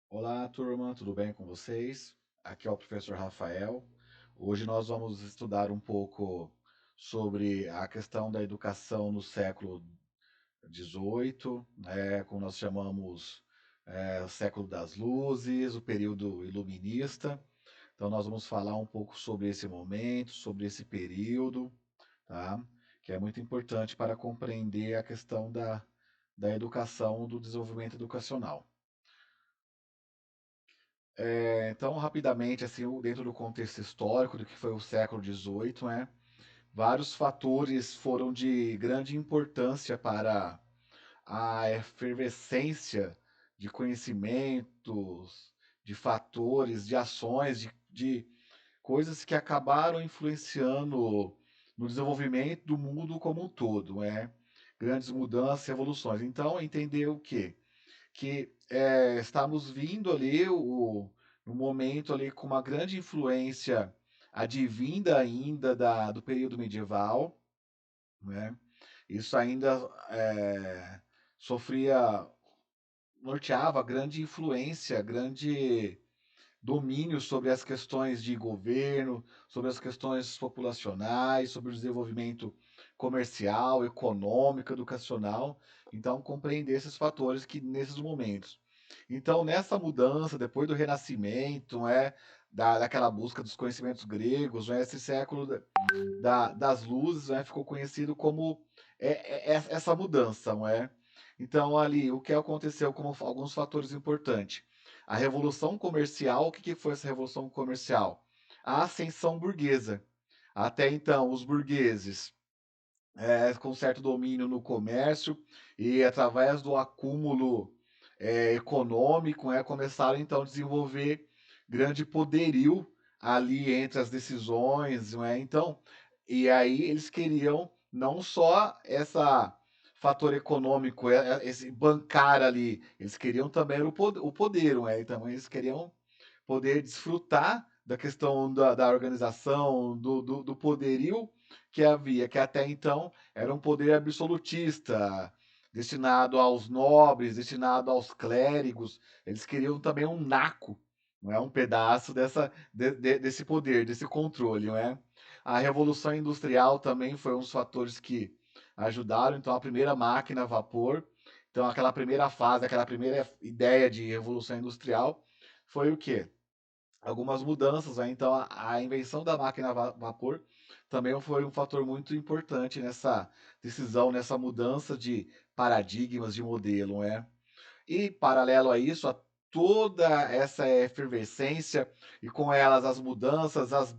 Olá, turma, tudo bem com vocês? Aqui é o professor Rafael. Hoje nós vamos estudar um pouco sobre a questão da educação no século XVIII, né, como nós chamamos o século das luzes, o período iluminista. Então nós vamos falar um pouco sobre esse momento, sobre esse período, tá? Que é muito importante para compreender a questão da educação, do desenvolvimento educacional. Então, rapidamente, assim, dentro do contexto histórico do que foi o século XVIII, né, vários fatores foram de grande importância para a efervescência de conhecimentos, de fatores, de ações, de coisas que acabaram influenciando no desenvolvimento do mundo como um todo, né? Grandes mudanças e evoluções. Então, entender o quê? Que estamos vindo ali no momento ali com uma grande influência advinda ainda do período medieval, né? Isso ainda sofria, norteava grande influência, grande domínio sobre as questões de governo, sobre as questões populacionais, sobre o desenvolvimento comercial, econômico, educacional. Então, compreender esses fatores que nesses momentos. Então, nessa mudança, depois do Renascimento, daquela busca dos conhecimentos gregos, esse século das luzes, ficou conhecido como essa mudança, não é? Então, ali, o que aconteceu como alguns fatores importantes? A Revolução Comercial, o que foi essa Revolução Comercial? A ascensão burguesa. Até então, os burgueses, com certo domínio no comércio e através do acúmulo econômico, começaram então a desenvolver grande poderio ali entre as decisões, não é? Então, e aí eles queriam não só essa fator econômico, esse bancar ali, eles queriam também o poder, não é? Então eles queriam poder desfrutar da questão da organização, do poderio que havia, que até então era um poder absolutista, destinado aos nobres, destinado aos clérigos. Eles queriam também um naco, não é? Um pedaço desse poder, desse controle, não é? A Revolução Industrial também foi um dos fatores que ajudaram. Então, a primeira máquina a vapor, então aquela primeira fase, aquela primeira ideia de Revolução Industrial foi o quê? Algumas mudanças, né? Então a invenção da máquina a vapor também foi um fator muito importante nessa decisão, nessa mudança de paradigmas de modelo, né? E paralelo a isso, a toda essa efervescência e com elas as mudanças, as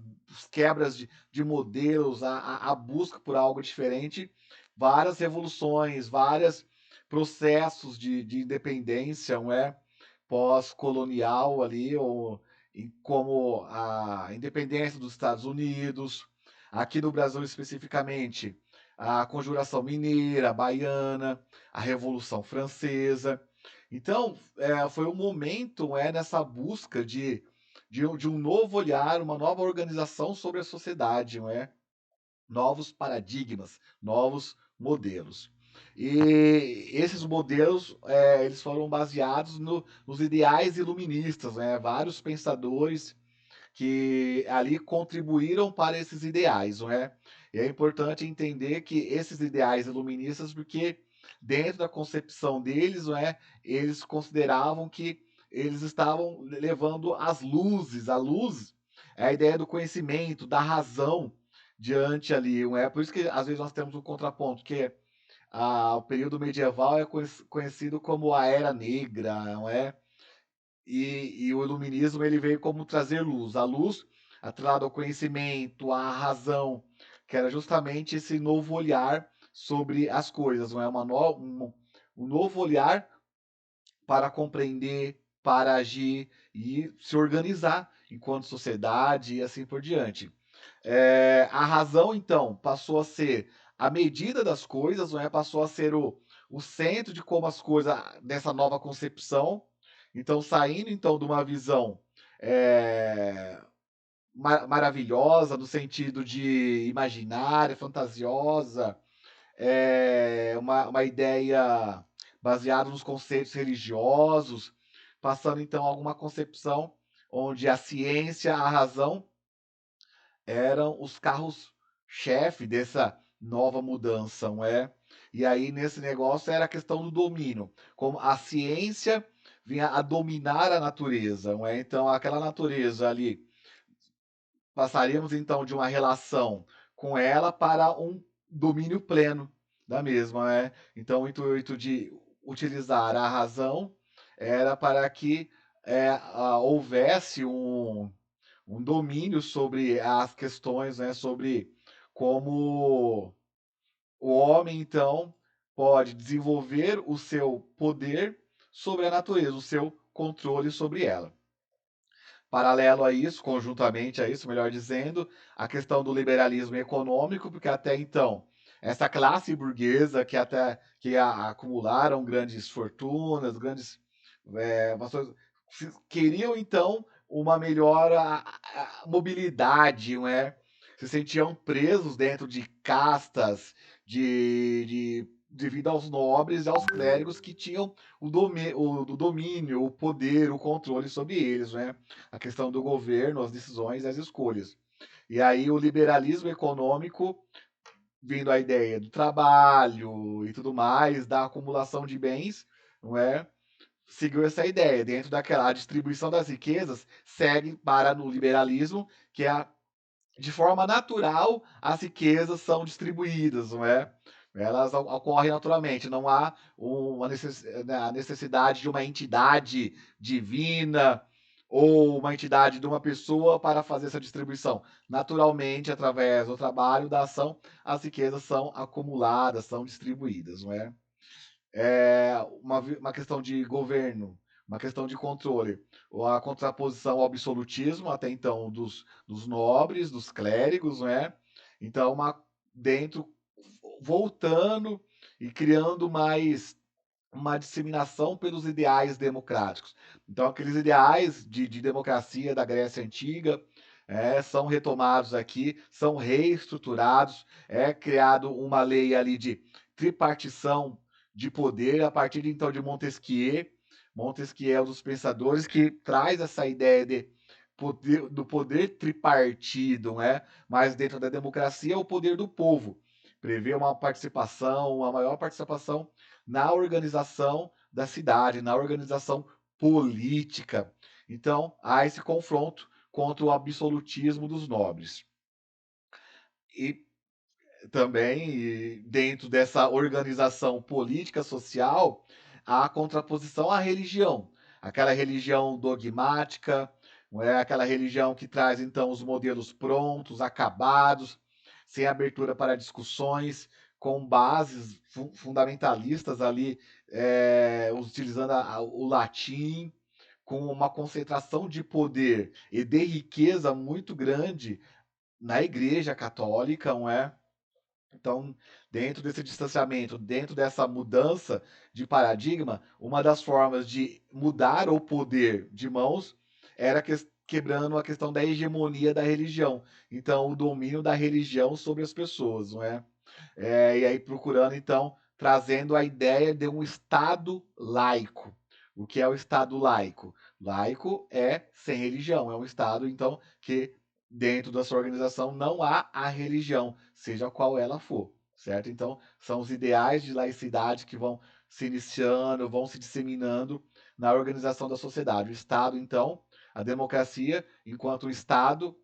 quebras de modelos, a busca por algo diferente, várias revoluções, vários processos de independência, não é? Pós-colonial ali, ou como a independência dos Estados Unidos, aqui no Brasil especificamente, a Conjuração Mineira, Baiana, a Revolução Francesa. Então, foi um momento nessa busca de um novo olhar, uma nova organização sobre a sociedade, não é? Novos paradigmas, novos modelos. E esses modelos, eles foram baseados nos ideais iluministas, né? Vários pensadores que ali contribuíram para esses ideais, não é? E é importante entender que esses ideais iluministas, porque dentro da concepção deles, não é, eles consideravam que eles estavam levando as luzes, a luz é a ideia do conhecimento, da razão diante ali, não é? Por isso que às vezes nós temos um contraponto, que é o período medieval é conhecido como a Era Negra, não é? E o iluminismo ele veio como trazer luz. A luz atrelada ao conhecimento, à razão, que era justamente esse novo olhar sobre as coisas, não é? Um novo olhar para compreender, para agir e se organizar enquanto sociedade e assim por diante. A razão, então, passou a ser a medida das coisas, não é? Passou a ser o centro de como as coisas, dessa nova concepção. Então, saindo então de uma visão é, maravilhosa, no sentido de imaginária, fantasiosa, uma ideia baseada nos conceitos religiosos, passando então a alguma concepção onde a ciência, a razão eram os carros-chefe dessa nova mudança, não é? E aí, nesse negócio, era a questão do domínio, como a ciência vinha a dominar a natureza, não é? Então, aquela natureza ali, passaríamos então de uma relação com ela para um domínio pleno da mesma, né? Então, o intuito de utilizar a razão era para que houvesse um domínio sobre as questões, né, sobre como o homem, então, pode desenvolver o seu poder sobre a natureza, o seu controle sobre ela. Paralelo a isso, conjuntamente a isso, melhor dizendo, a questão do liberalismo econômico, porque até então essa classe burguesa acumularam grandes fortunas, grandes vassouras, queriam então uma melhor mobilidade, não é? Se sentiam presos dentro de castas devido aos nobres e aos clérigos que tinham o domínio, o poder, o controle sobre eles, né? A questão do governo, as decisões, as escolhas. E aí o liberalismo econômico, vindo a ideia do trabalho e tudo mais, da acumulação de bens, não é? Seguiu essa ideia. Dentro daquela distribuição das riquezas, segue para no liberalismo, que é de forma natural as riquezas são distribuídas, não é? Elas ocorrem naturalmente, não há a necessidade de uma entidade divina ou uma entidade de uma pessoa para fazer essa distribuição. Naturalmente, através do trabalho, da ação, as riquezas são acumuladas, são distribuídas, não é? Uma questão de governo, uma questão de controle, ou a contraposição ao absolutismo, até então, dos nobres, dos clérigos, né? Então, dentro, voltando e criando mais uma disseminação pelos ideais democráticos. Então, aqueles ideais de democracia da Grécia Antiga são retomados aqui, são reestruturados, é criado uma lei ali de tripartição de poder a partir então de Montesquieu. Montesquieu é um dos pensadores que traz essa ideia do poder tripartido, né? Mas dentro da democracia é o poder do povo. Prevê uma participação, uma maior participação na organização da cidade, na organização política. Então, há esse confronto contra o absolutismo dos nobres. E também, dentro dessa organização política social, há a contraposição à religião. Aquela religião dogmática, não é? Aquela religião que traz, então, os modelos prontos, acabados, sem abertura para discussões, com bases fundamentalistas ali, utilizando o latim, com uma concentração de poder e de riqueza muito grande na Igreja Católica, não é? Então, dentro desse distanciamento, dentro dessa mudança de paradigma, uma das formas de mudar o poder de mãos era quebrando a questão da hegemonia da religião. Então, o domínio da religião sobre as pessoas, não é? E aí procurando, então, trazendo a ideia de um Estado laico. O que é o Estado laico? Laico é sem religião, é um Estado, então, que dentro da sua organização não há a religião, seja qual ela for, certo? Então, são os ideais de laicidade que vão se iniciando, vão se disseminando na organização da sociedade. O Estado, então, a democracia, enquanto um Estado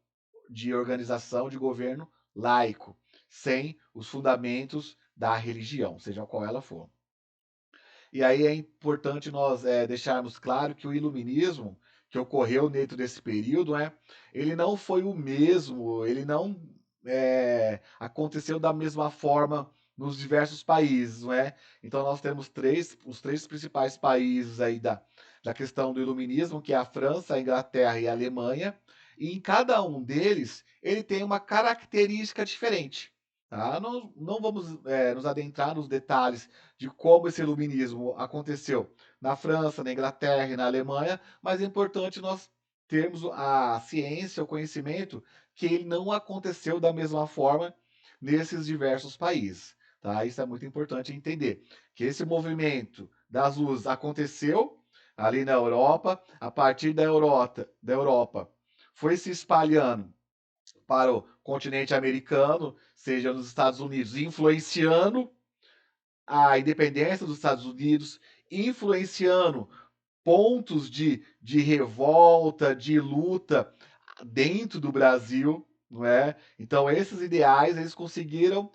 de organização de governo laico, sem os fundamentos da religião, seja qual ela for. E aí é importante nós deixarmos claro que o iluminismo que ocorreu dentro desse período, ele não foi o mesmo, ele não aconteceu da mesma forma nos diversos países, não é? Então nós temos os três principais países aí da questão do iluminismo, que é a França, a Inglaterra e a Alemanha, e em cada um deles ele tem uma característica diferente. Tá? Não vamos nos adentrar nos detalhes de como esse iluminismo aconteceu na França, na Inglaterra e na Alemanha, mas é importante nós termos a ciência, o conhecimento que ele não aconteceu da mesma forma nesses diversos países. Tá? Isso é muito importante entender, que esse movimento das luzes aconteceu, ali na Europa, a partir da Europa foi se espalhando para o continente americano, seja nos Estados Unidos, influenciando a independência dos Estados Unidos, influenciando pontos de revolta, de luta dentro do Brasil, não é? Então esses ideais eles conseguiram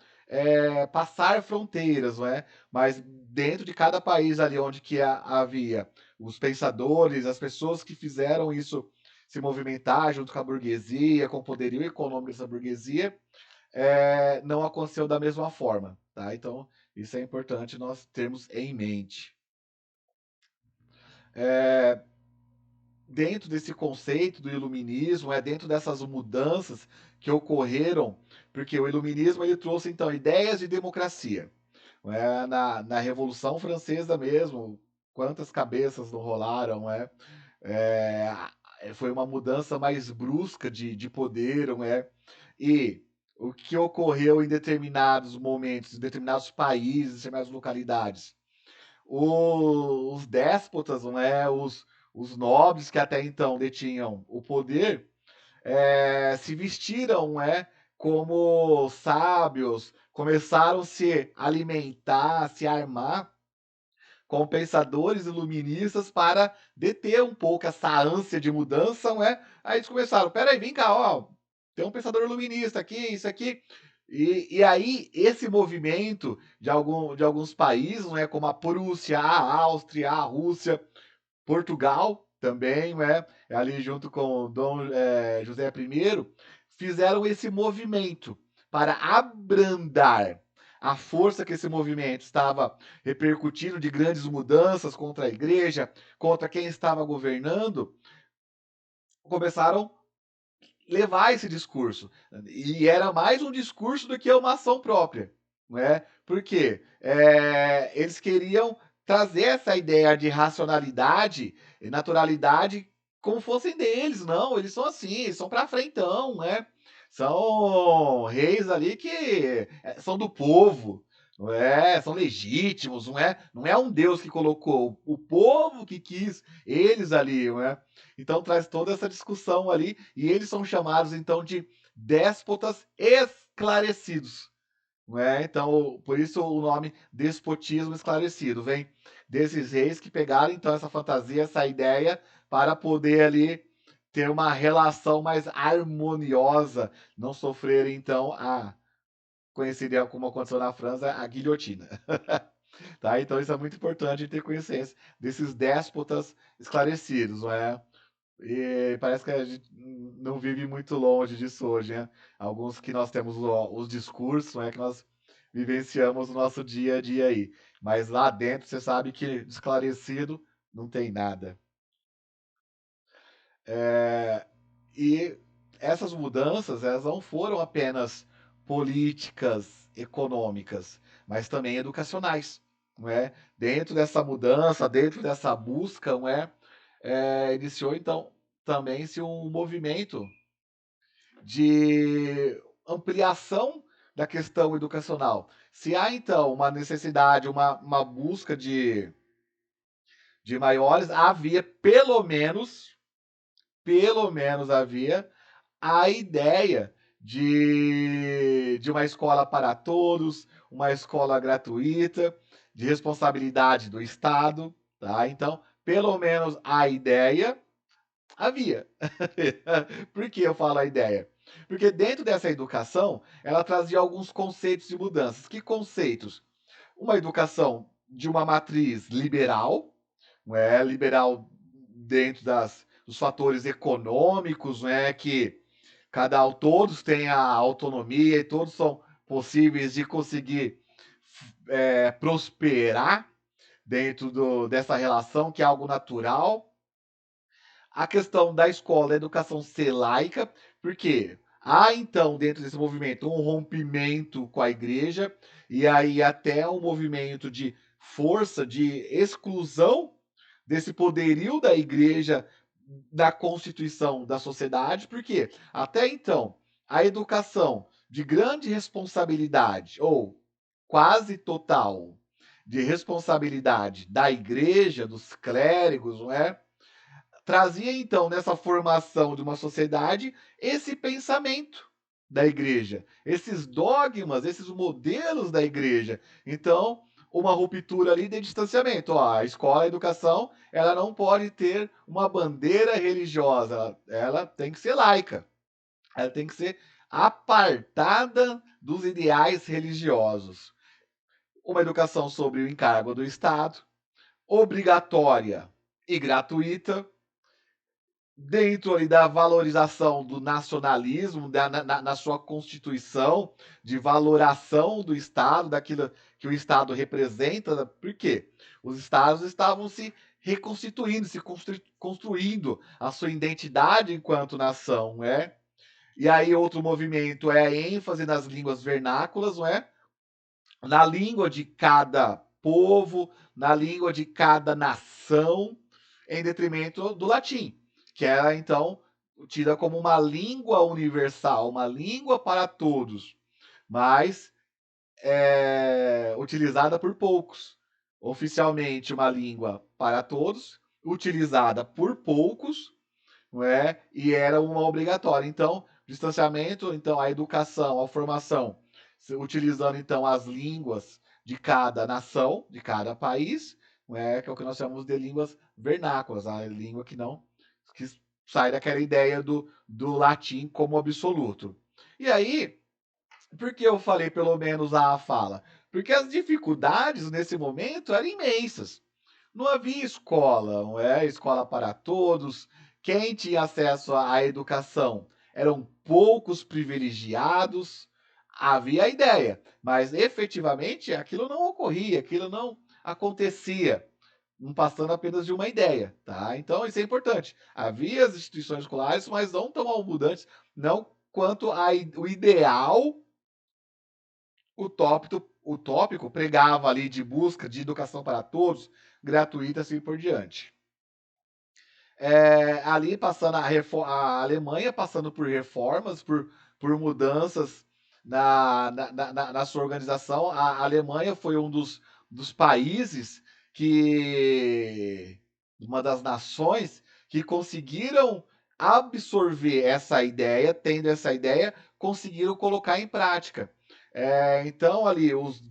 passar fronteiras, não é? Mas dentro de cada país ali onde que havia os pensadores, as pessoas que fizeram isso se movimentar junto com a burguesia, com o poderio econômico dessa burguesia, não aconteceu da mesma forma, tá? Então isso é importante nós termos em mente. Dentro desse conceito do iluminismo, dentro dessas mudanças que ocorreram, porque o iluminismo ele trouxe então ideias de democracia. Na Revolução Francesa mesmo, quantas cabeças não rolaram, é, foi uma mudança mais brusca de poder, e o que ocorreu em determinados momentos, em determinados países, em determinadas localidades, os déspotas, os nobres que até então detinham o poder, se vestiram como sábios, começaram a se alimentar, se armar com pensadores iluministas para deter um pouco essa ânsia de mudança, não é? Aí eles começaram, peraí, vem cá, ó, tem um pensador iluminista aqui, isso aqui. E aí, esse movimento de alguns países, como a Prússia, a Áustria, a Rússia, Portugal também, ali junto com Dom José I, fizeram esse movimento para abrandar a força que esse movimento estava repercutindo de grandes mudanças contra a igreja, contra quem estava governando, começaram a levar esse discurso. E era mais um discurso do que uma ação própria. Porque eles queriam trazer essa ideia de racionalidade e naturalidade como fossem deles. Não, eles são assim, eles são para frentão, São reis ali que são do povo, São legítimos, Não é um Deus que colocou, o povo que quis eles ali, Então traz toda essa discussão ali e eles são chamados então de déspotas esclarecidos. Então, por isso o nome despotismo esclarecido vem desses reis que pegaram então essa fantasia, essa ideia para poder ali ter uma relação mais harmoniosa, não sofrer então a conhecida como aconteceu na França, a guilhotina. Tá? Então isso é muito importante ter consciência desses déspotas esclarecidos, E parece que a gente não vive muito longe disso hoje, Alguns que nós temos os discursos, que nós vivenciamos no nosso dia a dia aí. Mas lá dentro você sabe que esclarecido não tem nada. E essas mudanças, elas não foram apenas políticas, econômicas, mas também educacionais, Dentro dessa mudança, dentro dessa busca, iniciou então também se um movimento de ampliação da questão educacional. Se há então uma necessidade, uma busca de maiores, havia pelo menos havia a ideia de uma escola para todos, uma escola gratuita, de responsabilidade do Estado, tá? Então, pelo menos a ideia havia. Por que eu falo a ideia? Porque dentro dessa educação, ela trazia alguns conceitos de mudanças. Que conceitos? Uma educação de uma matriz liberal, liberal dentro dos fatores econômicos, que todos têm a autonomia e todos são possíveis de conseguir prosperar dentro dessa relação, que é algo natural. A questão da escola, da educação ser laica, porque há então dentro desse movimento um rompimento com a igreja e aí até um movimento de força, de exclusão desse poderio da igreja da constituição da sociedade, porque até então a educação de grande responsabilidade ou quase total de responsabilidade da igreja, dos clérigos, não é? Trazia então nessa formação de uma sociedade esse pensamento da igreja, esses dogmas, esses modelos da igreja. Então, uma ruptura ali de distanciamento. Ó, a escola, a educação, ela não pode ter uma bandeira religiosa, ela tem que ser laica, ela tem que ser apartada dos ideais religiosos. Uma educação sobre o encargo do Estado, obrigatória e gratuita, dentro ali da valorização do nacionalismo, na sua constituição, de valoração do Estado, daquilo que o Estado representa. Por quê? Os Estados estavam se reconstituindo, se construindo a sua identidade enquanto nação, não é? E aí outro movimento é a ênfase nas línguas vernáculas, não é? Na língua de cada povo, na língua de cada nação, em detrimento do latim, que era então tida como uma língua universal, uma língua para todos, mas utilizada por poucos. Oficialmente uma língua para todos, utilizada por poucos, não é? E era uma obrigatória. Então, distanciamento, então a educação, a formação, utilizando então as línguas de cada nação, de cada país, não é? Que é o que nós chamamos de línguas vernáculas, a língua que sai daquela ideia do latim como absoluto. E aí, por que eu falei pelo menos a fala? Porque as dificuldades nesse momento eram imensas. Não havia escola, não é? Escola para todos. Quem tinha acesso à educação eram poucos privilegiados. Havia a ideia, mas efetivamente aquilo não ocorria, aquilo não acontecia, não passando apenas de uma ideia, tá? Então isso é importante. Havia as instituições escolares, mas não tão almudantes, não quanto o ideal utópico pregava ali de busca de educação para todos, gratuita, assim por diante. Ali passando a Alemanha passando por reformas, por mudanças na sua organização. A Alemanha foi um dos países uma das nações que conseguiram absorver essa ideia, tendo essa ideia, conseguiram colocar em prática. Então, ali, os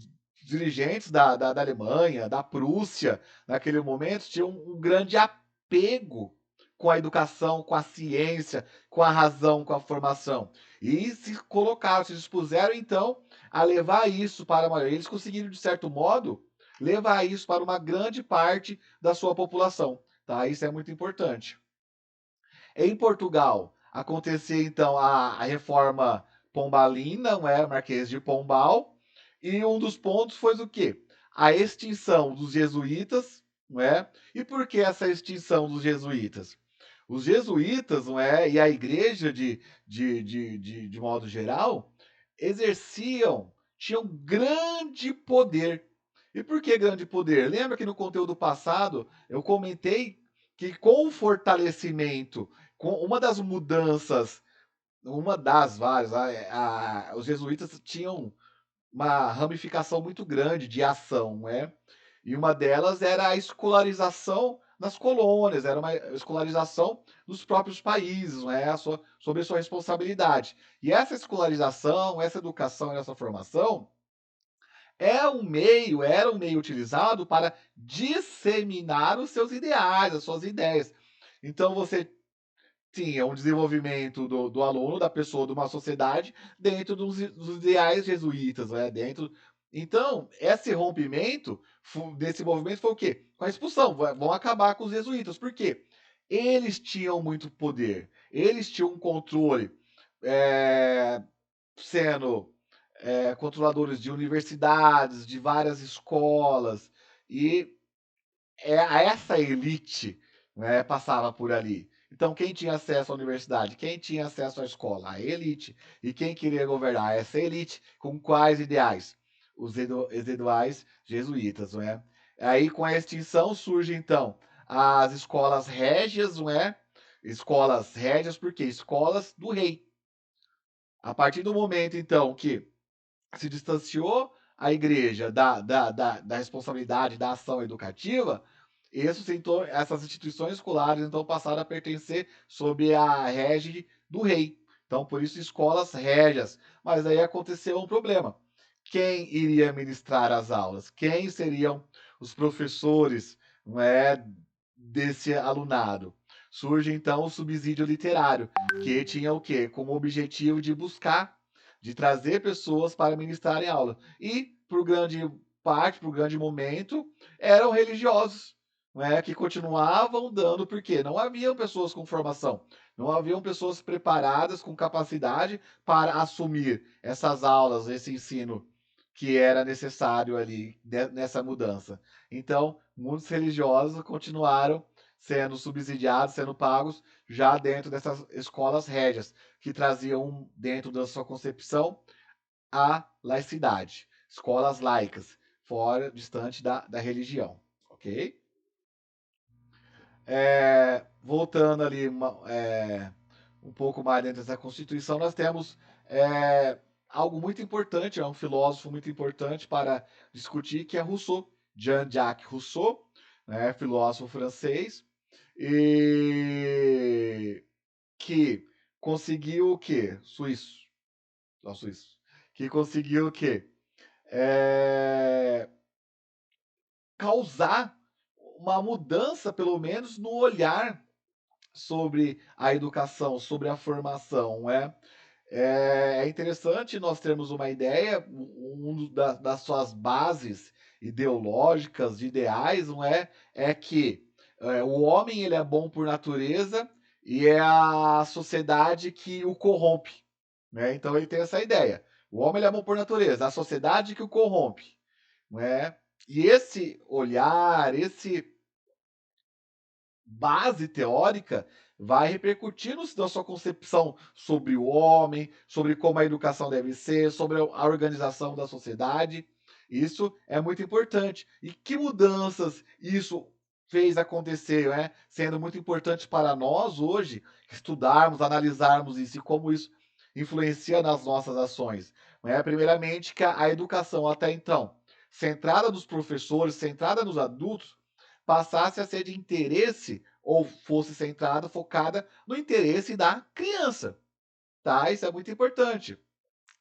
dirigentes da Alemanha, da Prússia, naquele momento, tinham um grande apego com a educação, com a ciência, com a razão, com a formação. E se colocaram, se dispuseram, então, a levar isso para a maioria. Eles conseguiram, de certo modo, levar isso para uma grande parte da sua população. Tá? Isso é muito importante. Em Portugal, acontecia então a reforma pombalina, não é? Marquês de Pombal, e um dos pontos foi o quê? A extinção dos jesuítas, não é? E por que essa extinção dos jesuítas? Os jesuítas, não é? E a igreja, de modo geral, tinham grande poder. E por que grande poder? Lembra que no conteúdo passado eu comentei que com o fortalecimento, com uma das mudanças, uma das várias, os jesuítas tinham uma ramificação muito grande de ação, né? E uma delas era a escolarização nas colônias, era uma escolarização dos próprios países, né? Sobre a sua responsabilidade. E essa escolarização, essa educação, essa formação era um meio utilizado para disseminar os seus ideais, as suas ideias. Então você tinha um desenvolvimento do aluno, da pessoa, de uma sociedade, dentro dos ideais jesuítas, né? Dentro. Então, esse rompimento desse movimento foi o quê? Com a expulsão. Vão acabar com os jesuítas. Por quê? Eles tinham muito poder, eles tinham um controle, é, sendo controladores de universidades, de várias escolas, e essa elite, né, passava por ali. Então, quem tinha acesso à universidade? Quem tinha acesso à escola? A elite. E quem queria governar essa elite? Com quais ideais? Os ideais jesuítas, não é? Aí, com a extinção, surge, então, as escolas régias, não é? Escolas régias, por quê? Escolas do rei. A partir do momento, então, que se distanciou a igreja da responsabilidade da ação educativa, essas instituições escolares então passaram a pertencer sob a régide do rei. Então, por isso, escolas régias. Mas aí aconteceu um problema. Quem iria ministrar as aulas? Quem seriam os professores, não é, desse alunado? Surge então o subsídio literário, que tinha o quê? Como objetivo de buscar, de trazer pessoas para ministrarem aula. E, por grande parte, por grande momento, eram religiosos, não é, que continuavam dando, porque não haviam pessoas com formação, não haviam pessoas preparadas com capacidade para assumir essas aulas, esse ensino que era necessário ali nessa mudança. Então, muitos religiosos continuaram sendo subsidiados, sendo pagos já dentro dessas escolas régias, que traziam dentro da sua concepção a laicidade, escolas laicas, fora, distante da religião, ok? Voltando ali um pouco mais dentro dessa Constituição, nós temos algo muito importante, é um filósofo muito importante para discutir, que é Rousseau, Jean-Jacques Rousseau, né, filósofo francês, e que conseguiu o quê? Suíço, que conseguiu o quê? Causar uma mudança, pelo menos, no olhar sobre a educação, sobre a formação, é interessante nós termos uma ideia, das suas bases ideológicas, de ideais, não é? É que o homem ele é bom por natureza e é a sociedade que o corrompe, né? Então ele tem essa ideia. O homem ele é bom por natureza, a sociedade que o corrompe, não é? E esse olhar, esse base teórica vai repercutir na sua concepção sobre o homem, sobre como a educação deve ser, sobre a organização da sociedade. Isso é muito importante. E que mudanças isso fez acontecer, né? Sendo muito importante para nós hoje estudarmos, analisarmos isso e como isso influencia nas nossas ações. Né? Primeiramente, que a educação até então, centrada nos professores, centrada nos adultos, passasse a ser de interesse ou fosse centrada, focada no interesse da criança, tá? Isso é muito importante.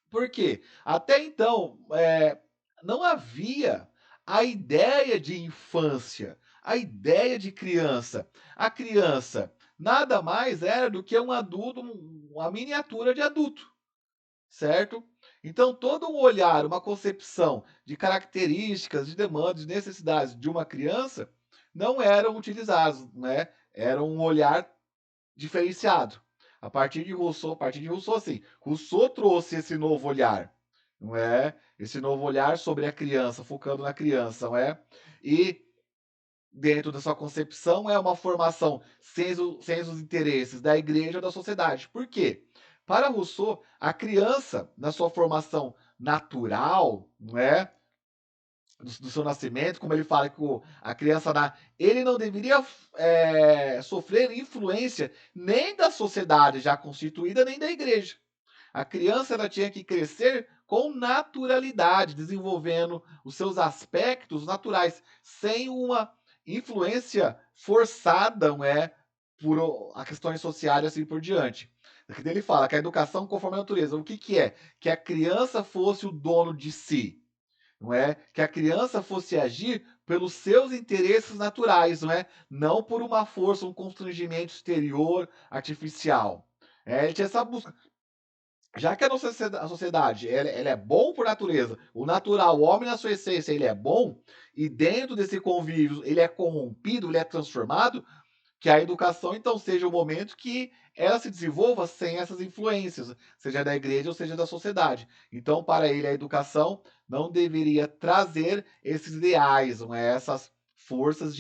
Por quê? Até então, não havia a ideia de infância, a ideia de criança. A criança nada mais era do que um adulto, uma miniatura de adulto, certo? Então, todo um olhar, uma concepção de características, de demandas, de necessidades de uma criança não eram utilizados, né? Era um olhar diferenciado. A partir de Rousseau, assim, Rousseau trouxe esse novo olhar, não é? Esse novo olhar sobre a criança, focando na criança, não é? E dentro da sua concepção é uma formação sem os interesses da igreja ou da sociedade. Por quê? Para Rousseau, a criança, na sua formação natural, não é? Do seu nascimento, como ele fala que a criança ele não deveria sofrer influência nem da sociedade já constituída, nem da igreja. A criança ela tinha que crescer com naturalidade, desenvolvendo os seus aspectos naturais, sem uma influência forçada, não é, por questões sociais e assim por diante. Aqui ele fala que a educação conforme a natureza, o que, que é? Que a criança fosse o dono de si, não é? Que a criança fosse agir pelos seus interesses naturais, não é? Não por uma força, um constrangimento exterior, artificial. Ele tinha essa busca. Já que a sociedade ela é bom por natureza, o natural, o homem na sua essência, ele é bom, e dentro desse convívio ele é corrompido, ele é transformado, que a educação então seja o momento que ela se desenvolva sem essas influências, seja da igreja ou seja da sociedade. Então, para ele, a educação não deveria trazer esses ideais, não é? Essas forças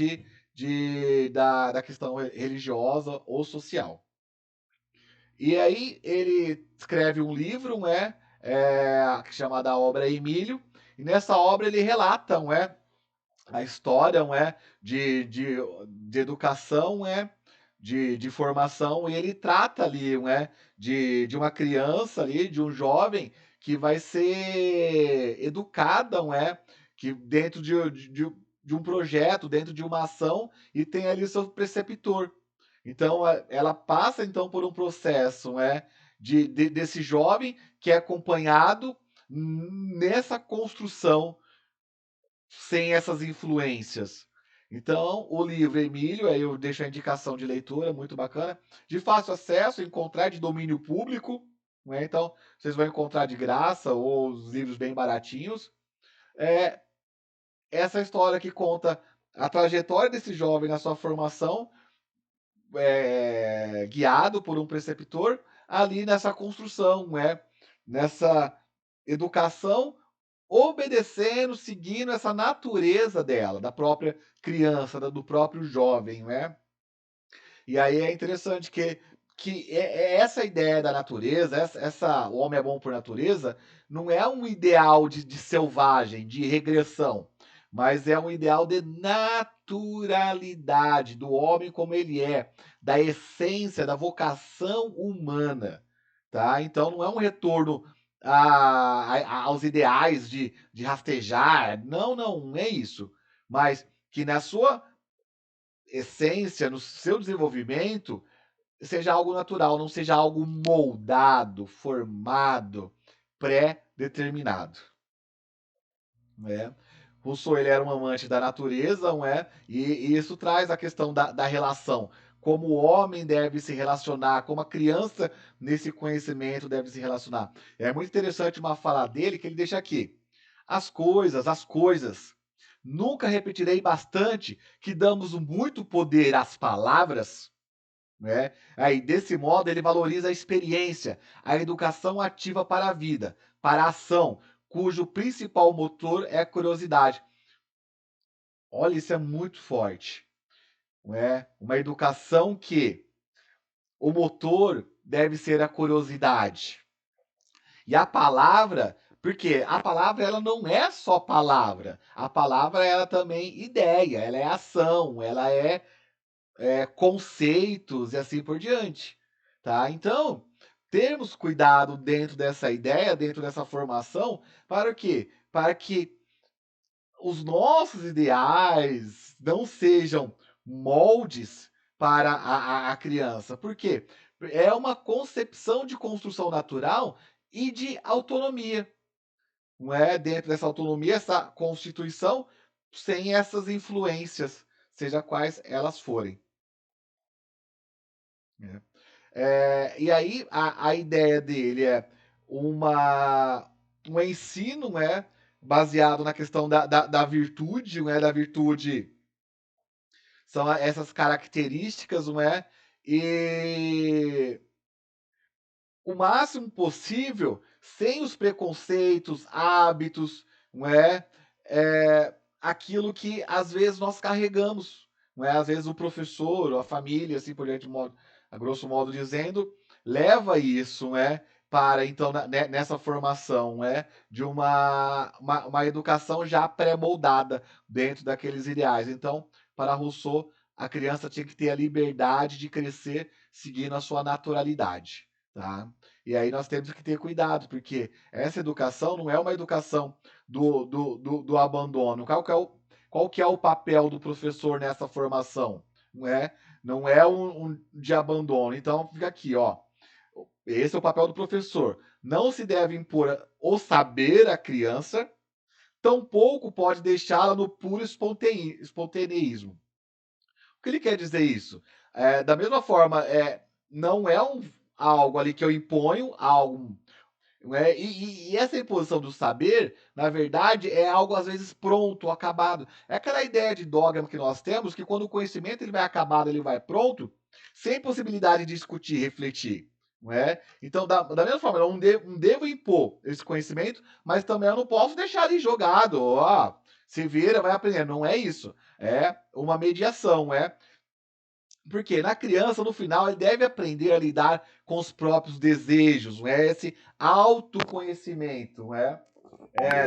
da questão religiosa ou social. E aí ele escreve um livro, chamado a obra Emílio, e nessa obra ele relata, a história, de educação, de formação, e ele trata ali, de uma criança ali, de um jovem que vai ser educada, não é? Que dentro de um projeto, dentro de uma ação, e tem ali o seu preceptor. Então, ela passa então por um processo, não é? Desse jovem que é acompanhado nessa construção sem essas influências. Então, o livro Emílio, aí eu deixo a indicação de leitura, muito bacana, de fácil acesso, encontrar de domínio público, né? Então, vocês vão encontrar de graça ou os livros bem baratinhos. É essa história que conta a trajetória desse jovem na sua formação, guiado por um preceptor, ali nessa construção, né? Nessa educação, obedecendo, seguindo essa natureza dela, da própria criança, do próprio jovem, né? E aí é interessante que é essa ideia da natureza, o homem é bom por natureza, não é um ideal de selvagem, de regressão, mas é um ideal de naturalidade do homem como ele é, da essência, da vocação humana, tá? Então não é um retorno aos ideais de rastejar, não é isso, mas que na sua essência, no seu desenvolvimento, seja algo natural, não seja algo moldado, formado, pré-determinado, né? Rousseau ele era um amante da natureza, não é? E isso traz a questão da relação, como o homem deve se relacionar, como a criança nesse conhecimento deve se relacionar. É muito interessante uma fala dele que ele deixa aqui. As coisas. Nunca repetirei bastante que damos muito poder às palavras, né? Aí, desse modo, ele valoriza a experiência, a educação ativa para a vida, para a ação, cujo principal motor é a curiosidade. Olha, isso é muito forte, não é? Uma educação que o motor deve ser a curiosidade. E a palavra, porque a palavra ela não é só palavra, a palavra ela também é ideia, ela é ação, ela é conceitos e assim por diante, tá? Então, termos cuidado dentro dessa ideia, dentro dessa formação, para o quê? Para que os nossos ideais não sejam moldes para a criança. Por quê? É uma concepção de construção natural e de autonomia. Não é dentro dessa autonomia, essa constituição, sem essas influências, seja quais elas forem. Né? E aí a ideia dele é uma, um ensino, né, baseado na questão da virtude, né, da virtude são essas características, não é? E o máximo possível sem os preconceitos, hábitos, não é? Aquilo que às vezes nós carregamos, não é? Às vezes o professor, ou a família, assim por diante, a grosso modo dizendo, leva isso, não é? Para então nessa formação, é de uma educação já pré-moldada dentro daqueles ideais. Então, para Rousseau, a criança tinha que ter a liberdade de crescer seguindo a sua naturalidade, tá? E aí nós temos que ter cuidado, porque essa educação não é uma educação do abandono. Qual que é o papel do professor nessa formação? Não é um de abandono. Então fica aqui, ó. Esse é o papel do professor. Não se deve impor o saber à criança, tampouco pode deixá-la no puro espontaneísmo. O que ele quer dizer isso? Da mesma forma, não é algo ali que eu imponho, algo. E essa imposição do saber, na verdade, é algo às vezes pronto, acabado. É aquela ideia de dogma que nós temos, que quando o conhecimento ele vai acabado, ele vai pronto, sem possibilidade de discutir, refletir. Não é? Então, da mesma forma, eu não devo impor esse conhecimento, mas também eu não posso deixar ele jogado. Ó, se vira, vai aprender. Não é isso. É uma mediação, porque na criança, no final, ele deve aprender a lidar com os próprios desejos, não é? Esse autoconhecimento, não é?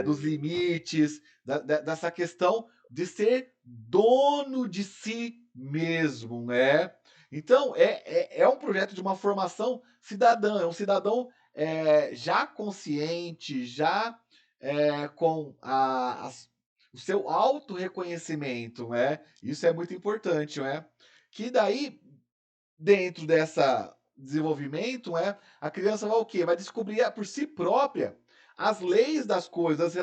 Dos limites, dessa questão de ser dono de si mesmo, né? Então, é um projeto de uma formação cidadã, é um cidadão já consciente, já com o seu autorreconhecimento, né? Isso é muito importante, né? Que daí, dentro dessa desenvolvimento, a criança vai o quê? Vai descobrir por si própria as leis das coisas,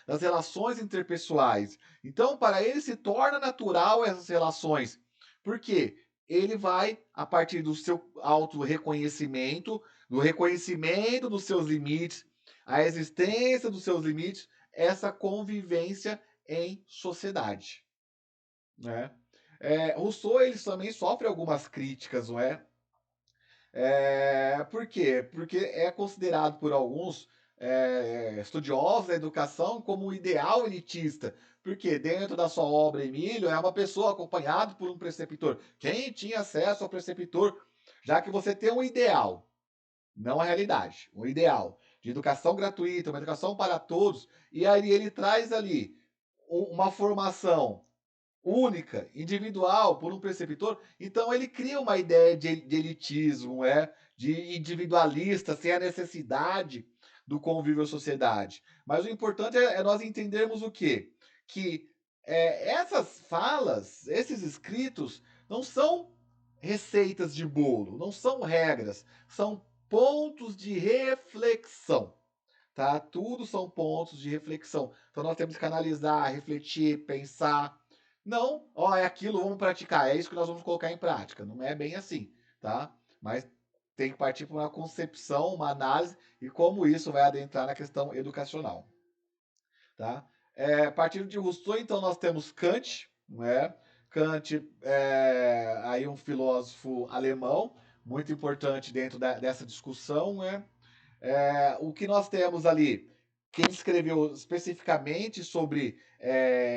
das relações interpessoais. Então, para ele se torna natural essas relações. Por quê? Ele vai, a partir do seu auto-reconhecimento, do reconhecimento dos seus limites, a existência dos seus limites, essa convivência em sociedade, né? Rousseau ele também sofre algumas críticas, não é? Por quê? Porque é considerado por alguns estudiosos da educação como um ideal elitista. Porque dentro da sua obra, Emílio é uma pessoa acompanhada por um preceptor. Quem tinha acesso ao preceptor? Já que você tem um ideal, não a realidade, um ideal de educação gratuita, uma educação para todos, e aí ele traz ali uma formação única, individual, por um preceptor, então ele cria uma ideia de elitismo, de individualista, sem a necessidade do convívio à sociedade. Mas o importante é nós entendermos o quê? Que essas falas, esses escritos, não são receitas de bolo, não são regras, são pontos de reflexão. Tá? Tudo são pontos de reflexão. Então nós temos que analisar, refletir, pensar. Não, ó, é aquilo, vamos praticar, é isso que nós vamos colocar em prática. Não é bem assim, tá? Mas tem que partir para uma concepção, uma análise e como isso vai adentrar na questão educacional, tá? A partir de Rousseau, então, nós temos Kant, né? Kant aí um filósofo alemão, muito importante dentro dessa discussão, né? O que nós temos ali, quem escreveu especificamente sobre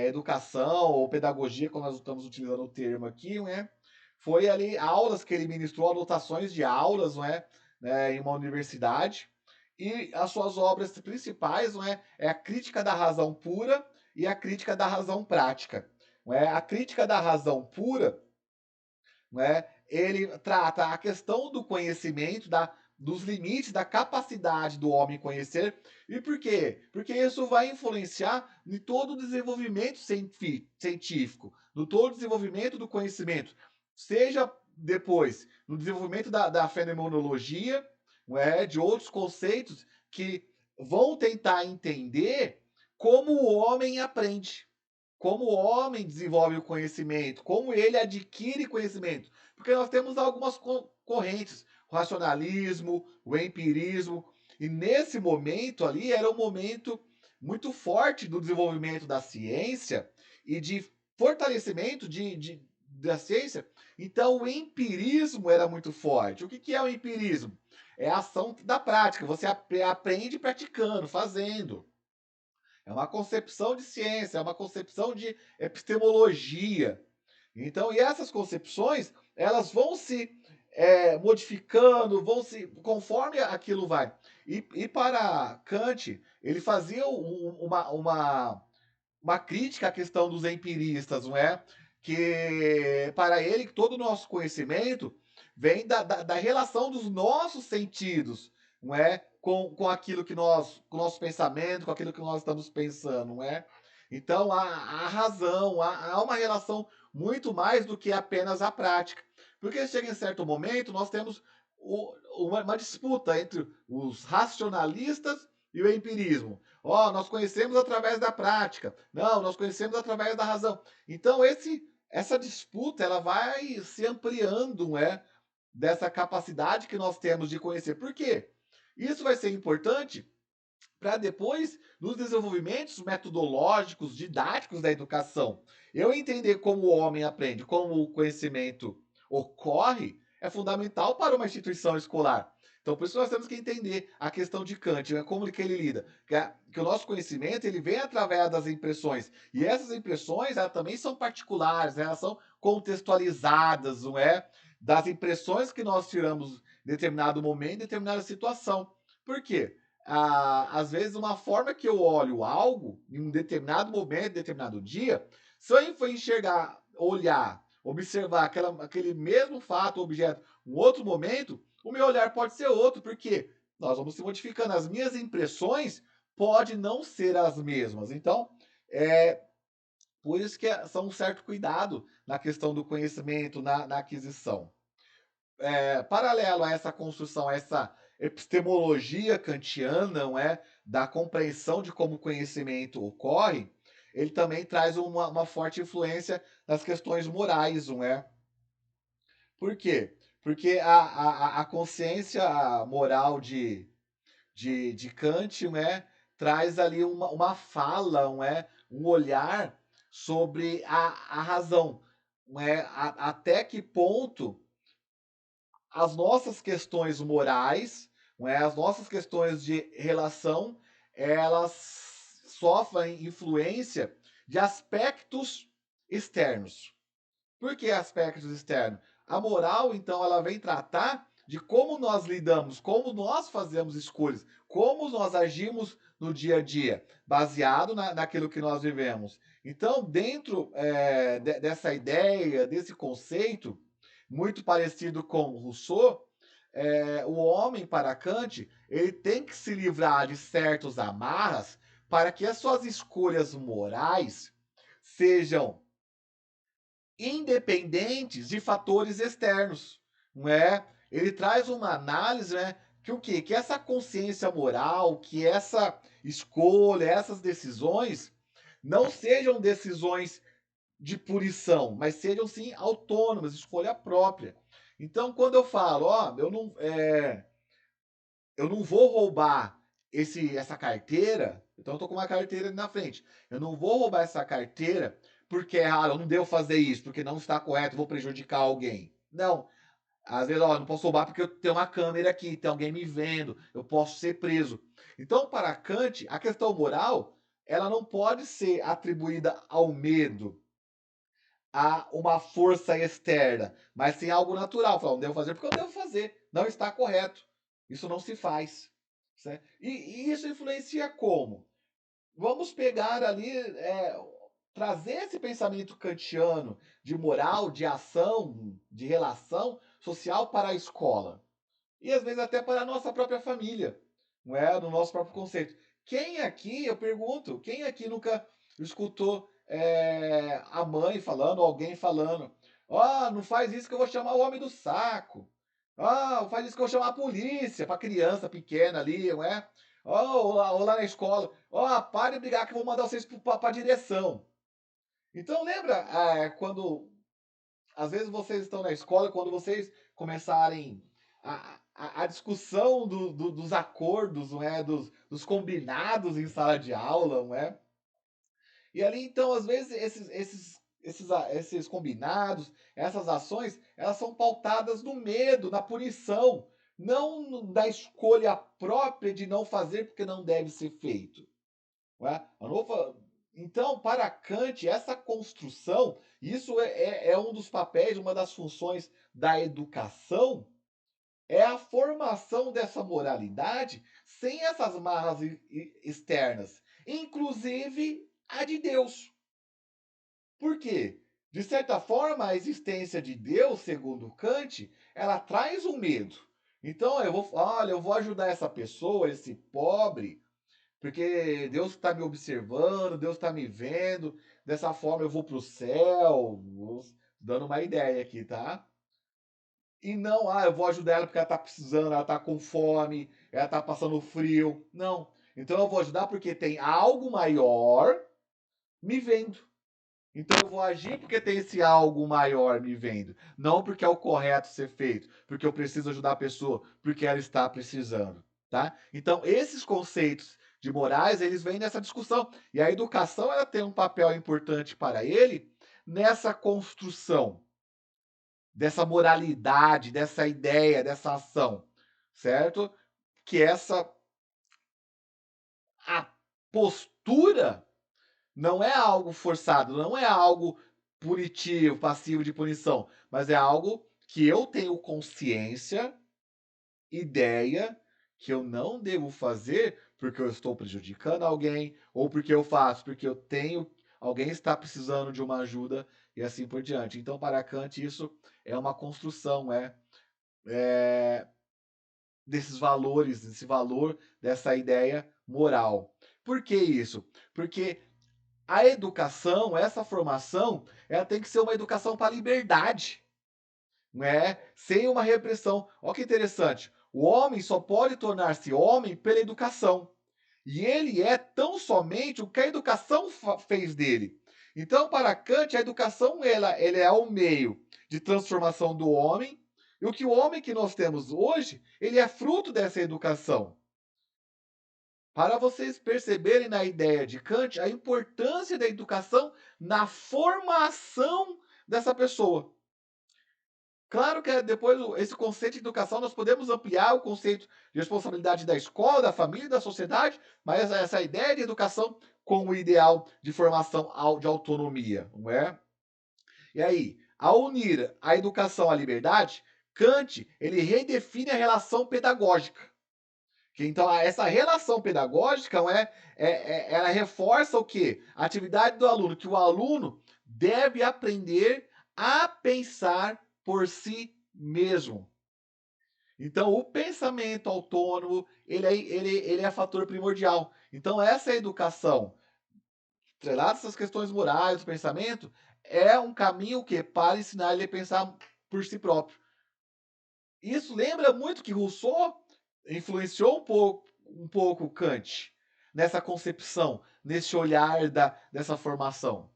educação ou pedagogia, como nós estamos utilizando o termo aqui, né? Foi ali aulas que ele ministrou, anotações de aulas, não é? Em uma universidade. E as suas obras principais, não é a crítica da razão pura e a crítica da razão prática. Não é? A crítica da razão pura, não é? Ele trata a questão do conhecimento, dos limites, da capacidade do homem conhecer. E por quê? Porque isso vai influenciar em todo o desenvolvimento científico, no todo o desenvolvimento do conhecimento. Seja depois no desenvolvimento da fenomenologia, não é? De outros conceitos que vão tentar entender como o homem aprende, como o homem desenvolve o conhecimento, como ele adquire conhecimento. Porque nós temos algumas correntes, o racionalismo, o empirismo, e nesse momento ali era um momento muito forte do desenvolvimento da ciência e de fortalecimento da ciência. Então o empirismo era muito forte. O que é o empirismo? É a ação da prática. Você aprende praticando, fazendo. É uma concepção de ciência, é uma concepção de epistemologia. Então, e essas concepções, elas vão se modificando, vão se conforme aquilo vai. E para Kant, ele fazia uma crítica à questão dos empiristas, não é? Que para ele todo o nosso conhecimento vem da relação dos nossos sentidos, não é? Com aquilo que com o nosso pensamento, com aquilo que nós estamos pensando, não é? Então a razão, há uma relação muito mais do que apenas a prática. Porque chega em certo momento, nós temos uma disputa entre os racionalistas e o empirismo. Nós conhecemos através da prática. Não, nós conhecemos através da razão. Então, essa disputa ela vai se ampliando, não é? Dessa capacidade que nós temos de conhecer. Por quê? Isso vai ser importante para depois, nos desenvolvimentos metodológicos, didáticos da educação. Eu entender como o homem aprende, como o conhecimento ocorre, é fundamental para uma instituição escolar. Então, por isso nós temos que entender a questão de Kant, né? Como que ele lida. Que o nosso conhecimento ele vem através das impressões. E essas impressões elas também são particulares, né? Elas são contextualizadas, não é? Das impressões que nós tiramos em determinado momento, em determinada situação. Por quê? Às vezes, uma forma que eu olho algo em um determinado momento, determinado dia, se eu for enxergar, olhar, observar aquele mesmo fato, objeto, um outro momento, o meu olhar pode ser outro. Por quê? nós vamos se modificando. As minhas impressões podem não ser as mesmas. Então, é por isso que são um certo cuidado na questão do conhecimento, na aquisição. Paralelo a essa construção, a essa epistemologia kantiana, não é, da compreensão de como o conhecimento ocorre, ele também traz uma forte influência nas questões morais, não é? Por quê? Porque a consciência moral de Kant, não é, traz ali uma fala, não é, um olhar sobre a razão, não é, até que ponto as nossas questões morais, não é, as nossas questões de relação, elas sofrem influência de aspectos externos. Por que aspectos externos? A moral, então, ela vem tratar de como nós lidamos, como nós fazemos escolhas, como nós agimos no dia a dia, baseado naquilo que nós vivemos. Então, dentro dessa ideia, desse conceito, muito parecido com Rousseau, o homem, para Kant, ele tem que se livrar de certos amarras para que as suas escolhas morais sejam independentes de fatores externos, não é? Ele traz uma análise, né, que o quê? Que essa consciência moral, que essa escolha, essas decisões não sejam decisões de punição, mas sejam sim autônomas, escolha própria. Então, quando eu falo, ó, eu não vou roubar essa carteira, então eu tô com uma carteira ali na frente. Eu não vou roubar essa carteira porque é errado, eu não devo fazer isso, porque não está correto, vou prejudicar alguém. Não. Às vezes, ó, eu não posso roubar porque eu tenho uma câmera aqui, tem alguém me vendo, eu posso ser preso. Então, para Kant, a questão moral, ela não pode ser atribuída ao medo, a uma força externa, mas sim algo natural. Falar, não devo fazer porque eu devo fazer, não está correto. Isso não se faz. Certo? E isso influencia como? Vamos pegar ali, trazer esse pensamento kantiano de moral, de ação, de relação social para a escola. E às vezes até para a nossa própria família, não é? No nosso próprio conceito. Quem aqui, eu pergunto, quem aqui nunca escutou a mãe falando, alguém falando, ó, não faz isso que eu vou chamar o homem do saco. Ah, não faz isso que eu vou chamar a polícia para criança pequena ali, não é? Ó, ou lá na escola, ó, pare de brigar que eu vou mandar vocês para a direção. Então lembra quando às vezes vocês estão na escola, quando vocês começarem a discussão dos acordos, não é? Dos combinados em sala de aula, não é? E ali, então, às vezes, esses combinados, essas ações, elas são pautadas no medo, na punição, não da escolha própria de não fazer porque não deve ser feito. Não é? Então, para Kant, essa construção, isso é um dos papéis, uma das funções da educação, é a formação dessa moralidade sem essas marras externas, inclusive a de Deus. Por quê? De certa forma, a existência de Deus, segundo Kant, ela traz um medo. Então, eu vou ajudar essa pessoa, esse pobre, porque Deus está me observando, Deus está me vendo. Dessa forma eu vou para o céu. Dando uma ideia aqui, tá? E não, eu vou ajudar ela porque ela está precisando, ela está com fome, ela está passando frio. Não. Então eu vou ajudar porque tem algo maior me vendo. Então eu vou agir porque tem esse algo maior me vendo. Não porque é o correto ser feito, porque eu preciso ajudar a pessoa, porque ela está precisando, tá? Então esses conceitos de morais, eles vêm nessa discussão. E a educação, ela tem um papel importante para ele nessa construção dessa moralidade, dessa ideia, dessa ação, certo? Que a postura não é algo forçado, não é algo punitivo, passivo de punição, mas é algo que eu tenho consciência, ideia, que eu não devo fazer porque eu estou prejudicando alguém, ou porque eu faço porque eu tenho, alguém está precisando de uma ajuda e assim por diante. Então, para Kant, isso é uma construção, é desses valores, desse valor, dessa ideia moral. Por que isso? Porque a educação, essa formação, ela tem que ser uma educação para a liberdade, né? Sem uma repressão. Olha que interessante. O homem só pode tornar-se homem pela educação. E ele é tão somente o que a educação fez dele. Então, para Kant, a educação ela é o meio de transformação do homem, e o que o homem que nós temos hoje, ele é fruto dessa educação. Para vocês perceberem na ideia de Kant a importância da educação na formação dessa pessoa. Claro que depois esse conceito de educação nós podemos ampliar o conceito de responsabilidade da escola, da família, da sociedade, mas essa ideia de educação com o ideal de formação de autonomia, não é? E aí, ao unir a educação à liberdade, Kant ele redefine a relação pedagógica. Então, essa relação pedagógica ela reforça o quê? A atividade do aluno, que o aluno deve aprender a pensar por si mesmo. Então, o pensamento autônomo, ele é fator primordial. Então, essa educação, trelada essas questões morais, do pensamento, é um caminho que para ensinar ele a pensar por si próprio. Isso lembra muito que Rousseau influenciou um pouco Kant nessa concepção, nesse olhar dessa formação,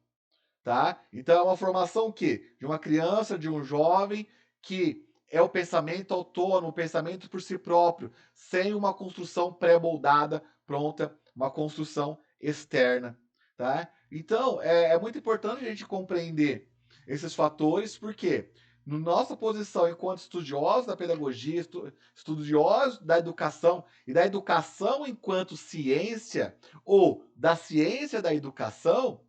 tá? Então é uma formação o quê? De uma criança, de um jovem que é o pensamento autônomo, o pensamento por si próprio, sem uma construção pré-moldada, pronta, uma construção externa, tá? Então é muito importante a gente compreender esses fatores, porque na nossa posição enquanto estudiosos da pedagogia, estudiosos da educação e da educação enquanto ciência ou da ciência da educação,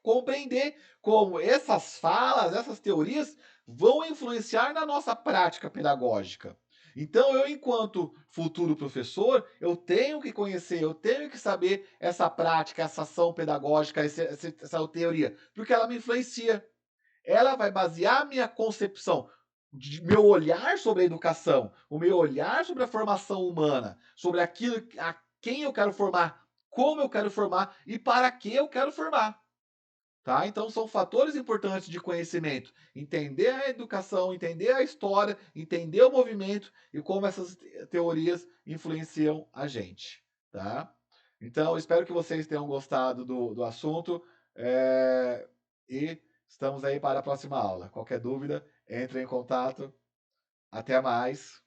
compreender como essas falas, essas teorias vão influenciar na nossa prática pedagógica. Então, eu, enquanto futuro professor, eu tenho que conhecer, eu tenho que saber essa prática, essa ação pedagógica, essa teoria, porque ela me influencia. Ela vai basear a minha concepção, meu olhar sobre a educação, o meu olhar sobre a formação humana, sobre aquilo a quem eu quero formar, como eu quero formar e para que eu quero formar. Tá? Então são fatores importantes de conhecimento. Entender a educação, entender a história, entender o movimento e como essas teorias influenciam a gente. Tá? Então, espero que vocês tenham gostado do assunto e estamos aí para a próxima aula. Qualquer dúvida, entre em contato. Até mais.